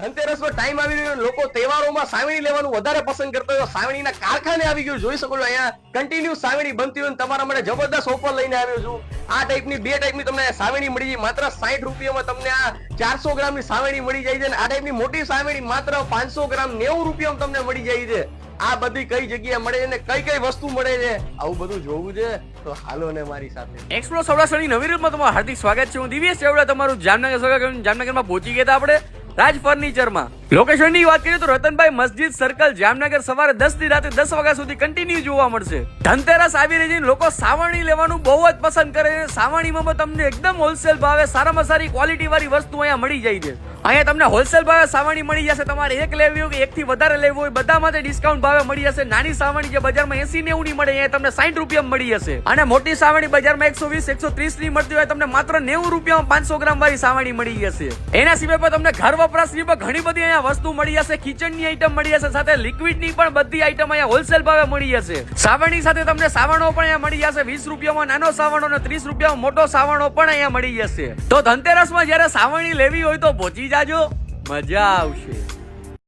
ધનતેરસનો time આવી રહ્યો, લોકો તહેવારોમાં સાવણી લેવાનું વધારે પસંદ કરતા હોય. સાવણીના કારખાને આવી ગયું, જોઈ શકો છો અહીંયા કન્ટિન્યુ સાવણી બનતી હોય. તમારા માટે જબરદસ્ત ઓફર લઈને આવ્યો છું. આ ટાઈપની બે ટાઈપની તમને સાવણી મળી જાય માત્ર 60 રૂપિયામાં. તમને આ 400 ગ્રામની સાવણી મળી જાય છે અને આ ટાઈપની મોટી સાવણી માત્ર 500 ગ્રામ 90 રૂપિયામાં તમને મળી જાય છે. આ બધી કઈ જગ્યાએ મળે છે ને કઈ કઈ વસ્તુ મળે છે, આવું બધું જોવું છે તો હાલો ને મારી સાથે. એક્સપ્લો સૌરાષ્ટ્રની નવી રીતમાં તમારું હાર્દિક સ્વાગત છે. હું દિવ્યેશ ચાવડા તમારું જામનગર સ્વાગત કરું. જામનગરમાં પહોંચી ગયા હતા આપણે રાજ ફર્નિચરમાં. લોકેશનની વાત કરીએ તો રતનભાઈ મસ્જિદ સર્કલ, જામનગર. સવારે 10 થી રાતે 10 વાગ્યા સુધી કન્ટિન્યુ જોવા મળશે. ધનતેરસ આવી રહી છે, લોકો સાવણી લેવાનું બહુ જ પસંદ કરે છે. સાવણીમાં તમને એકદમ હોલસેલ ભાવે સારામાં સારી ક્વોલિટી વાળી વસ્તુ અહીંયા મળી જાય છે. અહીંયા તમને હોલસેલ ભાવે સાવણી મળી જશે. તમારે એક લેવી હોય કે એક થી વધારે લેવું હોય બધા માટે ડિસ્કાઉન્ટ ભાવે મળી જશે. નાની સાવણી જે બજારમાં 80-90 ની મળે અહીંયા તમને 60 રૂપિયામાં મળી જશે. અને મોટી સાવણી બજારમાં 120-130 ની મળતી હોય તમને માત્ર 90 રૂપિયામાં 500 ગ્રામ વાળી સાવણી મળી જશે. એના સિવાય પણ તમને ઘર વપરાશની પણ ઘણી બધી અહીંયા વસ્તુ મળી જશે. કિચનની આઈટમ મળી જશે, સાથે લિક્વિડની પણ બધી આઈટમ અહીંયા હોલસેલ ભાવે મળી જશે. સાવણી સાથે તમને સાવણો પણ અહીંયા મળી જશે. 20 રૂપિયામાં નાનો સાવણો અને 30 રૂપિયામાં મોટો સાવણો પણ અહીંયા મળી જશે. તો ધનતેરસમાં જયારે સાવણી લેવી હોય તો પહોંચી જાજો, મજા આવશે.